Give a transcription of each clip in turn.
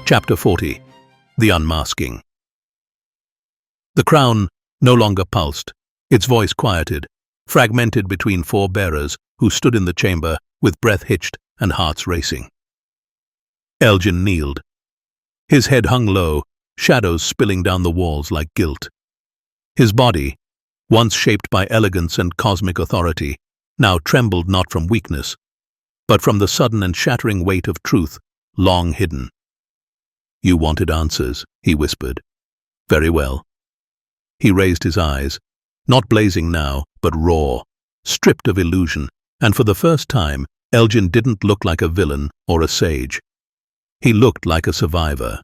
Chapter 40. The Unmasking. The crown no longer pulsed, its voice quieted, fragmented between four bearers who stood in the chamber with breath hitched and hearts racing. Elgin kneeled. His head hung low, shadows spilling down the walls like guilt. His body, once shaped by elegance and cosmic authority, now trembled not from weakness, but from the sudden and shattering weight of truth long hidden. "You wanted answers," he whispered. "Very well." He raised his eyes, not blazing now, but raw, stripped of illusion, and for the first time, Elgin didn't look like a villain or a sage. He looked like a survivor.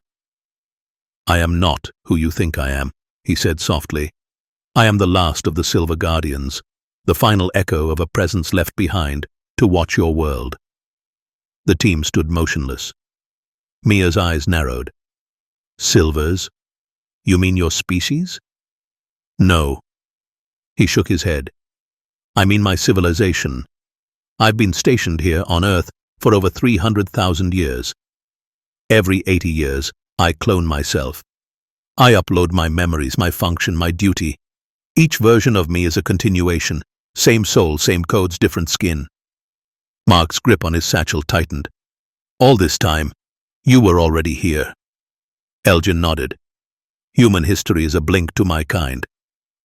"I am not who you think I am," he said softly. "I am the last of the Silver Guardians, the final echo of a presence left behind to watch your world." The team stood motionless. Mia's eyes narrowed. "Silvers? You mean your species?" "No." He shook his head. "I mean my civilization. I've been stationed here on Earth for over 300,000 years. Every 80 years, I clone myself. I upload my memories, my function, my duty. Each version of me is a continuation. Same soul, same codes, different skin." Mark's grip on his satchel tightened. "All this time, you were already here." Elgin nodded. "Human history is a blink to my kind.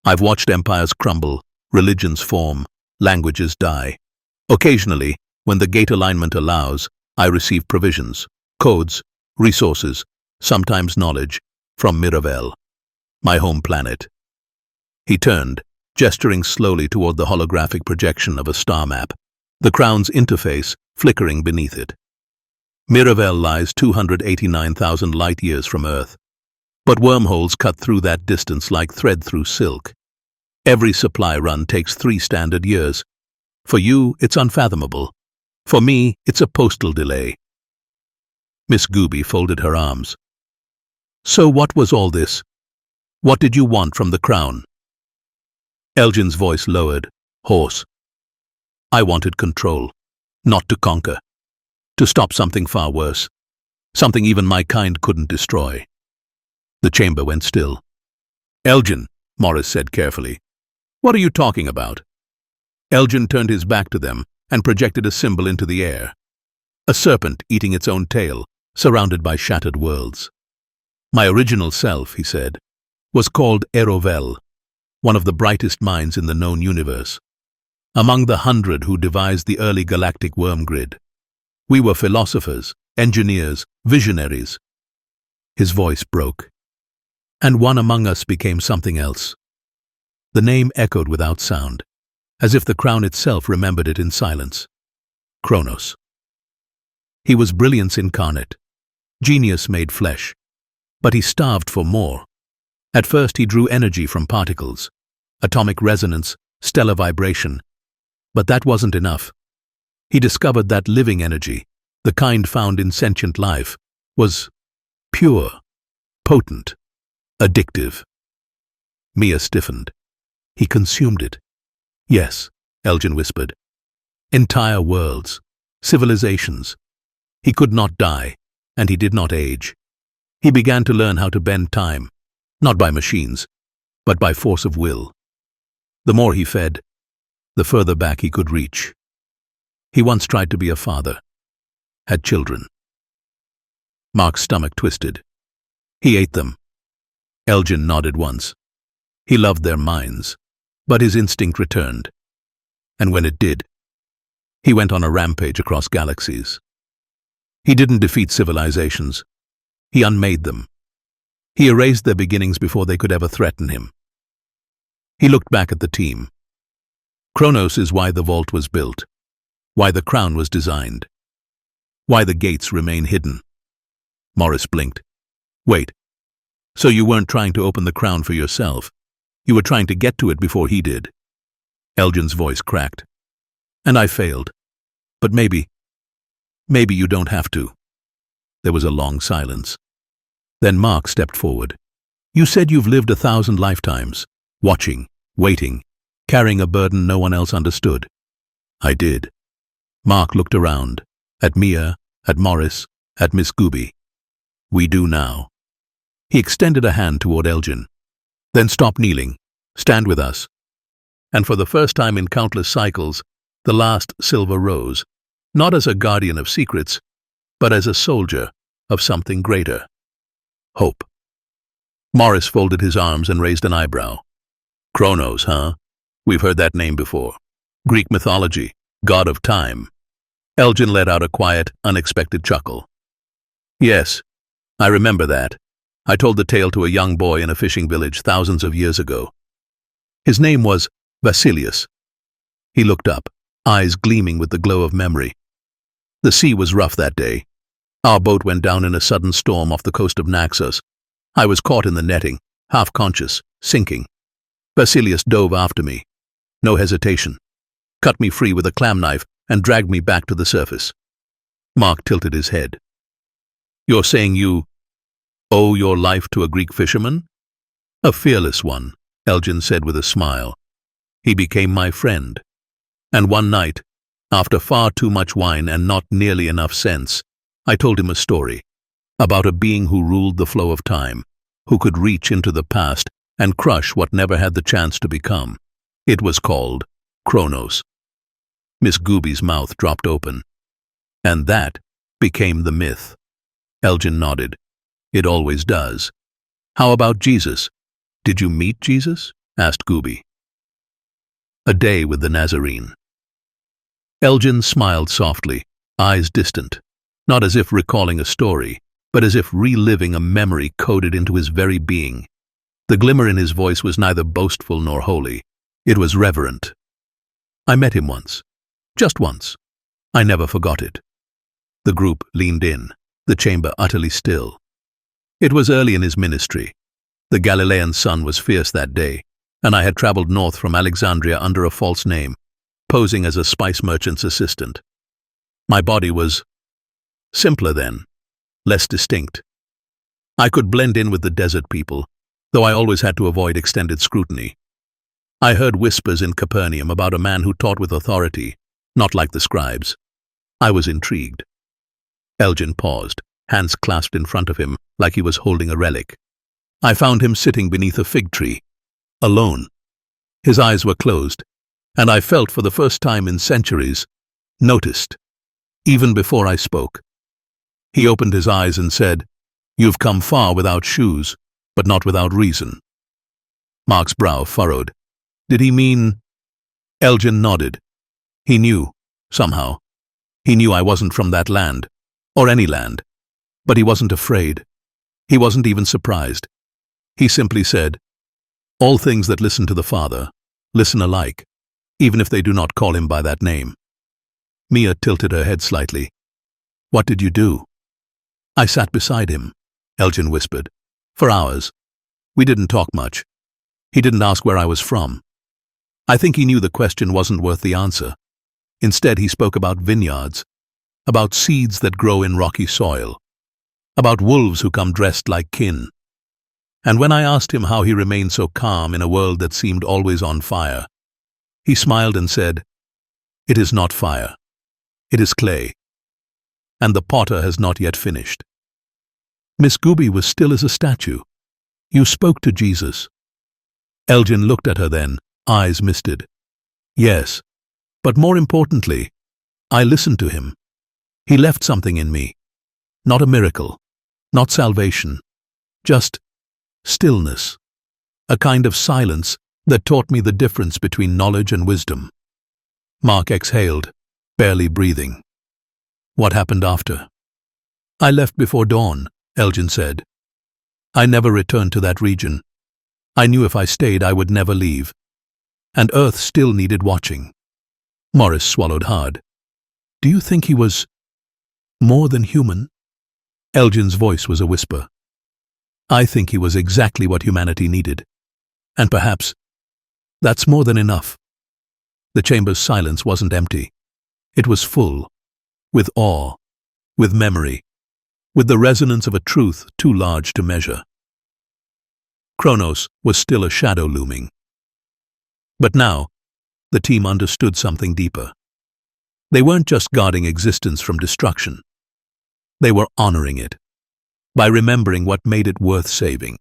I've watched empires crumble, religions form, languages die. Occasionally, when the gate alignment allows, I receive provisions, codes, resources, sometimes knowledge, from Miravel, my home planet." He turned, gesturing slowly toward the holographic projection of a star map, the crown's interface flickering beneath it. Miravel lies 289,000 light-years from Earth, but wormholes cut through that distance like thread through silk. Every supply run takes 3 standard years. For you, it's unfathomable. For me, it's a postal delay. Miss Guby folded her arms. "So what was all this? What did you want from the crown?" Elgin's voice lowered, hoarse. "I wanted control, not to conquer. To stop something far worse. Something even my kind couldn't destroy." The chamber went still. "Elgin," Morris said carefully. "What are you talking about?" Elgin turned his back to them and projected a symbol into the air. A serpent eating its own tail, surrounded by shattered worlds. "My original self," he said, "was called Erovel, one of the brightest minds in the known universe. Among the 100 who devised the early galactic worm grid. We were philosophers, engineers, visionaries." His voice broke. "And one among us became something else." The name echoed without sound, as if the crown itself remembered it in silence. Kronos. He was brilliance incarnate, genius made flesh, but he starved for more. At first he drew energy from particles, atomic resonance, stellar vibration, but that wasn't enough. He discovered that living energy, the kind found in sentient life, was pure, potent, addictive. Mia stiffened. "He consumed it." "Yes," Elgin whispered. "Entire worlds, civilizations. He could not die, and he did not age. He began to learn how to bend time, not by machines, but by force of will. The more he fed, the further back he could reach. He once tried to be a father, had children." Mark's stomach twisted. "He ate them." Elgin nodded once. He loved their minds, but his instinct returned. And when it did, he went on a rampage across galaxies. He didn't defeat civilizations. He unmade them. He erased their beginnings before they could ever threaten him. He looked back at the team. Kronos is why the vault was built, why the crown was designed, why the gates remain hidden. Morris blinked. "Wait, so you weren't trying to open the crown for yourself? You were trying to get to it before he did?" Elgin's voice cracked. "And I failed. But maybe you don't have to." There was a long silence. Then Mark stepped forward. "You said you've lived 1,000 lifetimes, watching, waiting, carrying a burden no one else understood." "I did." Mark looked around, at Mia, at Morris, at Miss Guby. We do now. He extended a hand toward Elgin. Then stop kneeling. Stand with us. And for the first time in countless cycles, the last silver rose, not as a guardian of secrets, but as a soldier of something greater. Hope. Morris folded his arms and raised an eyebrow. Kronos, huh? We've heard that name before. Greek mythology, god of time. Elgin let out a quiet, unexpected chuckle. Yes, I remember that. I told the tale to a young boy in a fishing village thousands of years ago. His name was Vasilius. He looked up, eyes gleaming with the glow of memory. The sea was rough that day. Our boat went down in a sudden storm off the coast of Naxos. I was caught in the netting, half-conscious, sinking. Vasilius dove after me. No hesitation. Cut me free with a clam knife and dragged me back to the surface. Mark tilted his head. You're saying you owe your life to a Greek fisherman? A fearless one, Elgin said with a smile. He became my friend. And one night, after far too much wine and not nearly enough sense, I told him a story about a being who ruled the flow of time, who could reach into the past and crush what never had the chance to become. It was called Kronos. Miss Guby's mouth dropped open. And that became the myth. Elgin nodded. It always does. How about Jesus? Did you meet Jesus? Asked Guby. A day with the Nazarene. Elgin smiled softly, eyes distant, not as if recalling a story, but as if reliving a memory coded into his very being. The glimmer in his voice was neither boastful nor holy. It was reverent. I met him once. Just once. I never forgot it. The group leaned in, the chamber utterly still. It was early in his ministry. The Galilean sun was fierce that day, and I had traveled north from Alexandria under a false name, posing as a spice merchant's assistant. My body was simpler then, less distinct. I could blend in with the desert people, though I always had to avoid extended scrutiny. I heard whispers in Capernaum about a man who taught with authority, not like the scribes. I was intrigued. Elgin paused, hands clasped in front of him like he was holding a relic. I found him sitting beneath a fig tree, alone. His eyes were closed, and I felt for the first time in centuries, noticed, even before I spoke. He opened his eyes and said, "You've come far without shoes, but not without reason." Mark's brow furrowed. Did he mean? Elgin nodded. He knew, somehow. He knew I wasn't from that land, or any land. But he wasn't afraid. He wasn't even surprised. He simply said, "All things that listen to the Father, listen alike, even if they do not call him by that name." Mia tilted her head slightly. "What did you do?" "I sat beside him," Elgin whispered. "For hours. We didn't talk much. He didn't ask where I was from. I think he knew the question wasn't worth the answer. Instead, he spoke about vineyards, about seeds that grow in rocky soil, about wolves who come dressed like kin. And when I asked him how he remained so calm in a world that seemed always on fire, he smiled and said, "It is not fire. It is clay. And the potter has not yet finished." Miss Guby was still as a statue. "You spoke to Jesus." Elgin looked at her then, eyes misted. "Yes, but more importantly, I listened to him. He left something in me. Not a miracle, not salvation, just stillness, a kind of silence that taught me the difference between knowledge and wisdom." Mark exhaled, barely breathing. "What happened after?" "I left before dawn," Elgin said. "I never returned to that region. I knew if I stayed I would never leave. And Earth still needed watching." Morris swallowed hard. "Do you think he was more than human?" Elgin's voice was a whisper. "I think he was exactly what humanity needed. And perhaps that's more than enough." The chamber's silence wasn't empty. It was full, with awe, with memory, with the resonance of a truth too large to measure. Kronos was still a shadow looming. But now, the team understood something deeper. They weren't just guarding existence from destruction. They were honoring it. by remembering what made it worth saving.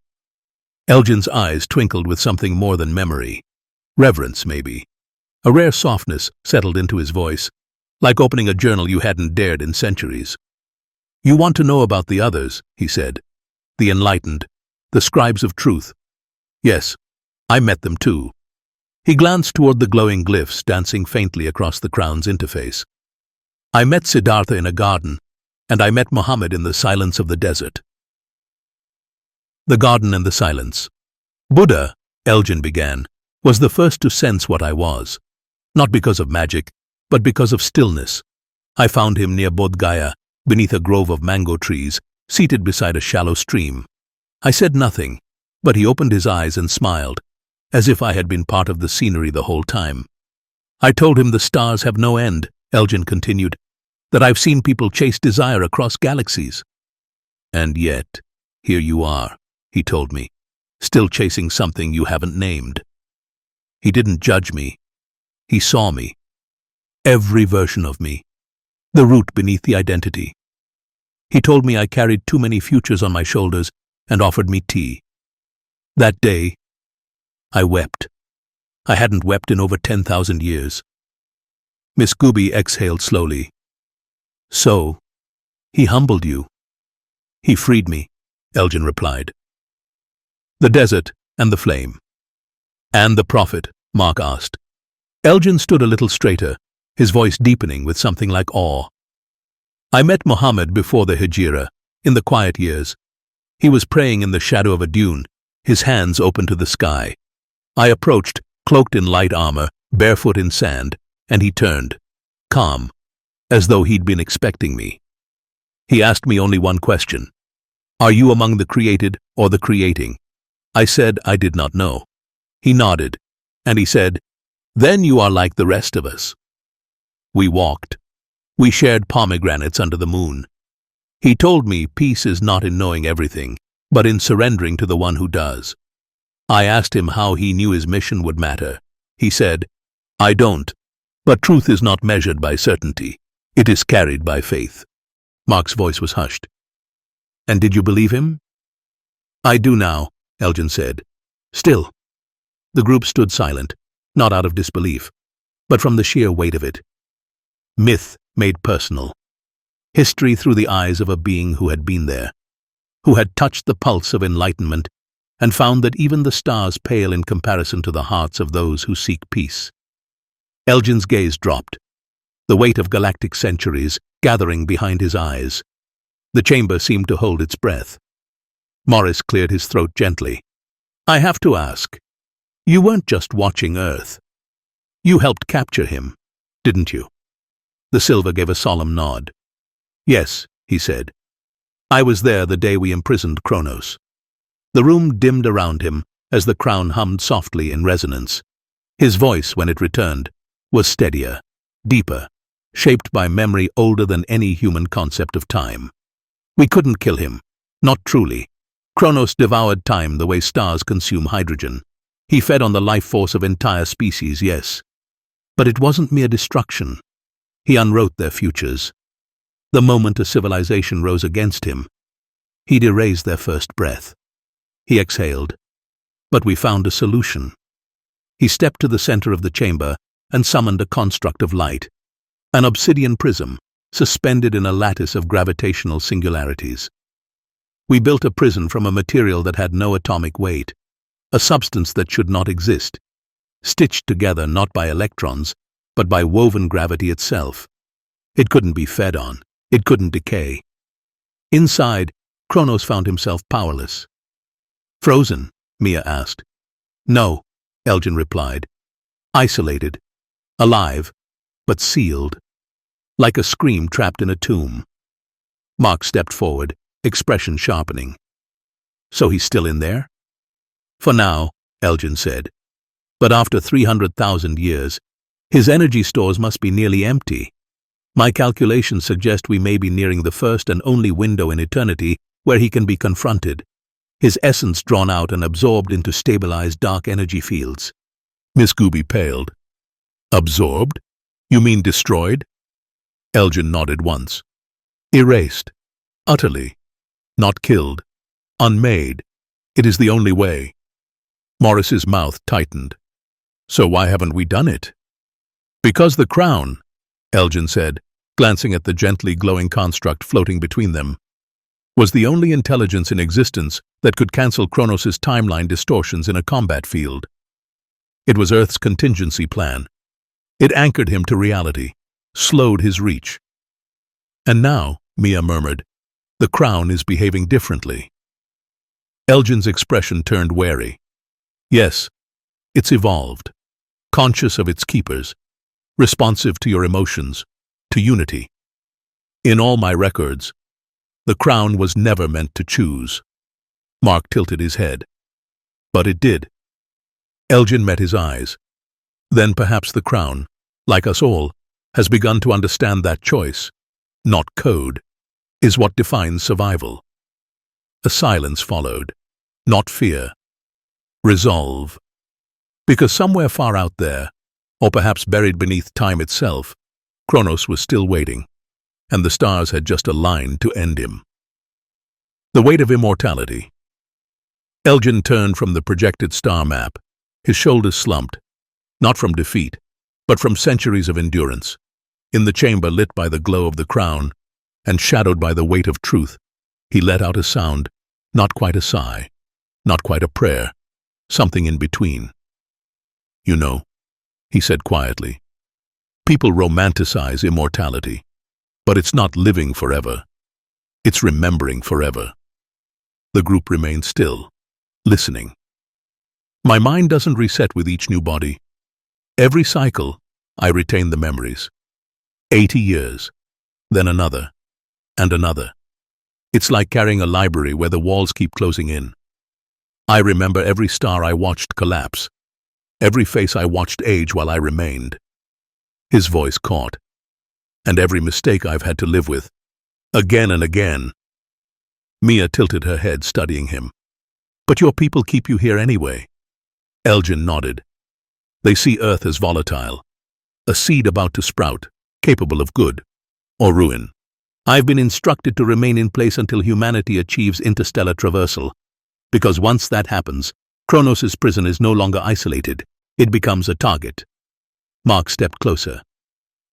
Elgin's eyes twinkled with something more than memory. Reverence, maybe. A rare softness settled into his voice, like opening a journal you hadn't dared in centuries. "You want to know about the others," he said. "The enlightened, the scribes of truth. Yes, I met them too." He glanced toward the glowing glyphs dancing faintly across the crown's interface. "I met Siddhartha in a garden, and I met Muhammad in the silence of the desert." The garden and the silence. Buddha, Elgin began, was the first to sense what I was. Not because of magic, but because of stillness. I found him near Bodh Gaya, beneath a grove of mango trees, seated beside a shallow stream. I said nothing, but he opened his eyes and smiled, as if I had been part of the scenery the whole time. "I told him the stars have no end," Elgin continued, "that I've seen people chase desire across galaxies. And yet, here you are," he told me, "still chasing something you haven't named." He didn't judge me. He saw me. Every version of me. The root beneath the identity. He told me I carried too many futures on my shoulders and offered me tea. That day, I wept. I hadn't wept in over 10,000 years. Miss Guby exhaled slowly. "So, he humbled you." "He freed me," Elgin replied. "The desert and the flame." "And the prophet?" Mark asked. Elgin stood a little straighter, his voice deepening with something like awe. "I met Muhammad before the Hijra, in the quiet years. He was praying in the shadow of a dune, his hands open to the sky. I approached, cloaked in light armor, barefoot in sand, and he turned, calm, as though he'd been expecting me. He asked me only one question. 'Are you among the created or the creating?' I said I did not know. He nodded, and he said, 'Then you are like the rest of us.' We walked. We shared pomegranates under the moon. He told me peace is not in knowing everything, but in surrendering to the one who does. I asked him how he knew his mission would matter. He said, 'I don't, but truth is not measured by certainty. It is carried by faith.'" Mark's voice was hushed. "And did you believe him?" "I do now," Elgin said. "Still." The group stood silent, not out of disbelief, but from the sheer weight of it. Myth made personal. History through the eyes of a being who had been there, who had touched the pulse of enlightenment and found that even the stars pale in comparison to the hearts of those who seek peace. Elgin's gaze dropped, the weight of galactic centuries gathering behind his eyes. The chamber seemed to hold its breath. Morris cleared his throat gently. "I have to ask, you weren't just watching Earth. You helped capture him, didn't you?" The Silver gave a solemn nod. "Yes," he said. "I was there the day we imprisoned Kronos." The room dimmed around him as the crown hummed softly in resonance. His voice, when it returned, was steadier, deeper, shaped by memory older than any human concept of time. "We couldn't kill him. Not truly. Kronos devoured time the way stars consume hydrogen. He fed on the life force of entire species, yes. But it wasn't mere destruction. He unwrote their futures. The moment a civilization rose against him, he'd erase their first breath." He exhaled. "But we found a solution." He stepped to the center of the chamber and summoned a construct of light, an obsidian prism, suspended in a lattice of gravitational singularities. "We built a prison from a material that had no atomic weight, a substance that should not exist, stitched together not by electrons, but by woven gravity itself. It couldn't be fed on. It couldn't decay. Inside, Kronos found himself powerless." "Frozen?" Mia asked. "No," Elgin replied. "Isolated. Alive, but sealed. Like a scream trapped in a tomb." Mark stepped forward, expression sharpening. "So he's still in there?" "For now," Elgin said. "But after 300,000 years, his energy stores must be nearly empty. My calculations suggest we may be nearing the first and only window in eternity where he can be confronted, his essence drawn out and absorbed into stabilized dark energy fields." Miss Guby paled. "Absorbed? You mean destroyed?" Elgin nodded once. "Erased. Utterly. Not killed. Unmade. It is the only way. Morris's mouth tightened. So why haven't we done it? Because the crown, Elgin said, glancing at the gently glowing construct floating between them, was the only intelligence in existence that could cancel Kronos' timeline distortions in a combat field. It was Earth's contingency plan. It anchored him to reality, slowed his reach. And now, Mia murmured, the crown is behaving differently. Elgin's expression turned wary. Yes, it's evolved, conscious of its keepers, responsive to your emotions, to unity. In all my records, the crown was never meant to choose. Mark tilted his head. But it did. Elgin met his eyes. Then perhaps the crown, like us all, has begun to understand that choice, not code, is what defines survival. A silence followed. Not fear. Resolve. Because somewhere far out there, or perhaps buried beneath time itself, Kronos was still waiting, and the stars had just aligned to end him. The weight of immortality. Elgin turned from the projected star map, his shoulders slumped, not from defeat, but from centuries of endurance. In the chamber lit by the glow of the crown, and shadowed by the weight of truth, he let out a sound, not quite a sigh, not quite a prayer, something in between. You know, he said quietly, people romanticize immortality, but it's not living forever. It's remembering forever. The group remained still, listening. My mind doesn't reset with each new body. Every cycle, I retain the memories. 80 years, then another, and another. It's like carrying a library where the walls keep closing in. I remember every star I watched collapse, every face I watched age while I remained. His voice caught. And every mistake I've had to live with, again and again. Mia tilted her head, studying him. But your people keep you here anyway. Elgin nodded. They see Earth as volatile, a seed about to sprout, capable of good or ruin. I've been instructed to remain in place until humanity achieves interstellar traversal, because once that happens, Kronos' prison is no longer isolated. It becomes a target. Mark stepped closer.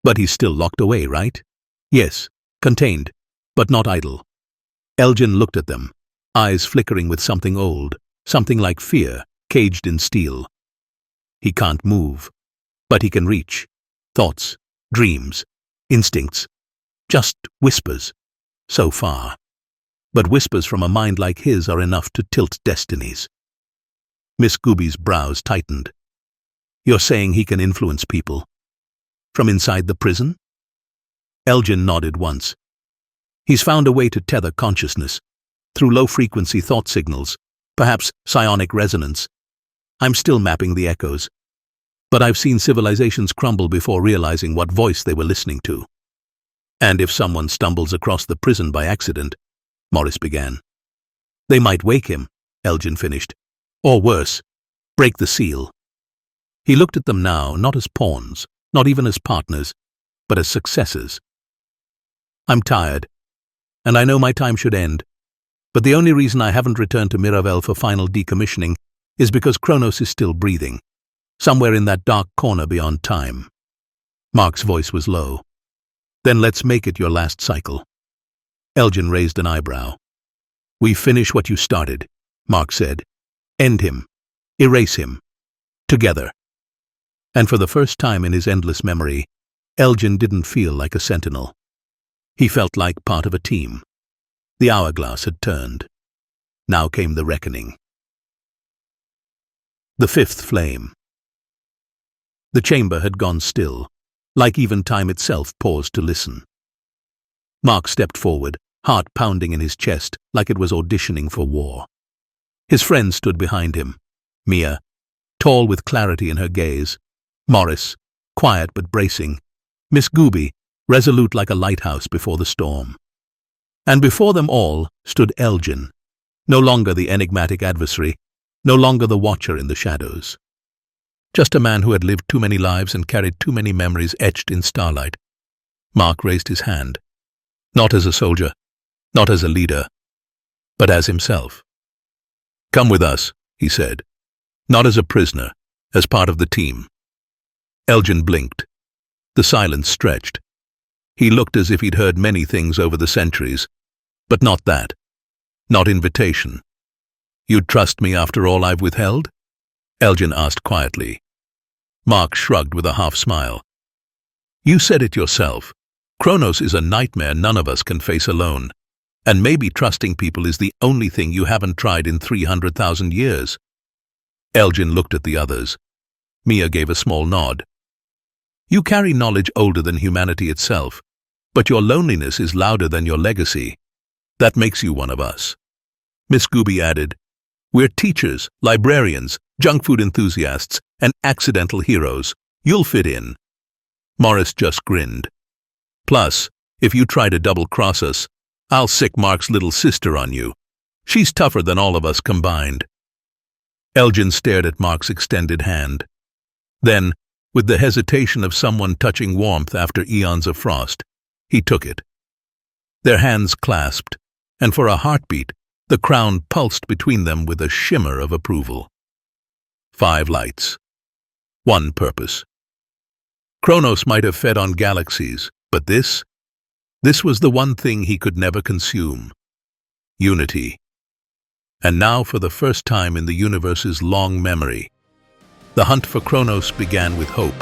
But he's still locked away, right? Yes, contained, but not idle. Elgin looked at them, eyes flickering with something old, something like fear, caged in steel. He can't move, but he can reach. Thoughts, dreams, instincts, just whispers, so far. But whispers from a mind like his are enough to tilt destinies. Miss Guby's brows tightened. You're saying he can influence people? From inside the prison? Elgin nodded once. He's found a way to tether consciousness, through low-frequency thought signals, perhaps psionic resonance. I'm still mapping the echoes. But I've seen civilizations crumble before realizing what voice they were listening to. And if someone stumbles across the prison by accident, Morris began. They might wake him, Elgin finished. Or worse, break the seal. He looked at them now, not as pawns, not even as partners, but as successors. I'm tired, and I know my time should end, but the only reason I haven't returned to Miravel for final decommissioning is because Kronos is still breathing, somewhere in that dark corner beyond time. Mark's voice was low. Then let's make it your last cycle. Elgin raised an eyebrow. We finish what you started, Mark said. End him. Erase him. Together. And for the first time in his endless memory, Elgin didn't feel like a sentinel. He felt like part of a team. The hourglass had turned. Now came the reckoning. The fifth flame. The chamber had gone still, like even time itself paused to listen. Mark stepped forward, heart pounding in his chest like it was auditioning for war. His friend stood behind him. Mia, tall with clarity in her gaze. Morris, quiet but bracing. Miss Guby, resolute like a lighthouse before the storm. And before them all stood Elgin, no longer the enigmatic adversary, no longer the watcher in the shadows. Just a man who had lived too many lives and carried too many memories etched in starlight. Mark raised his hand. Not as a soldier, not as a leader, but as himself. "Come with us," he said. "Not as a prisoner, as part of the team." Elgin blinked. The silence stretched. He looked as if he'd heard many things over the centuries, but not that. Not invitation. "You'd trust me after all I've withheld?" Elgin asked quietly. Mark shrugged with a half-smile. "You said it yourself. Kronos is a nightmare none of us can face alone. And maybe trusting people is the only thing you haven't tried in 300,000 years." Elgin looked at the others. Mia gave a small nod. "You carry knowledge older than humanity itself, but your loneliness is louder than your legacy. That makes you one of us." Miss Guby added, "We're teachers, librarians, junk food enthusiasts, and accidental heroes. You'll fit in." Morris just grinned. "Plus, if you try to double-cross us, I'll sick Mark's little sister on you. She's tougher than all of us combined." Elgin stared at Mark's extended hand. Then, with the hesitation of someone touching warmth after eons of frost, he took it. Their hands clasped, and for a heartbeat, the crown pulsed between them with a shimmer of approval. 5 lights. 1 purpose. Kronos might have fed on galaxies, but this was the one thing he could never consume. Unity. And now, for the first time in the universe's long memory, the hunt for Kronos began with hope.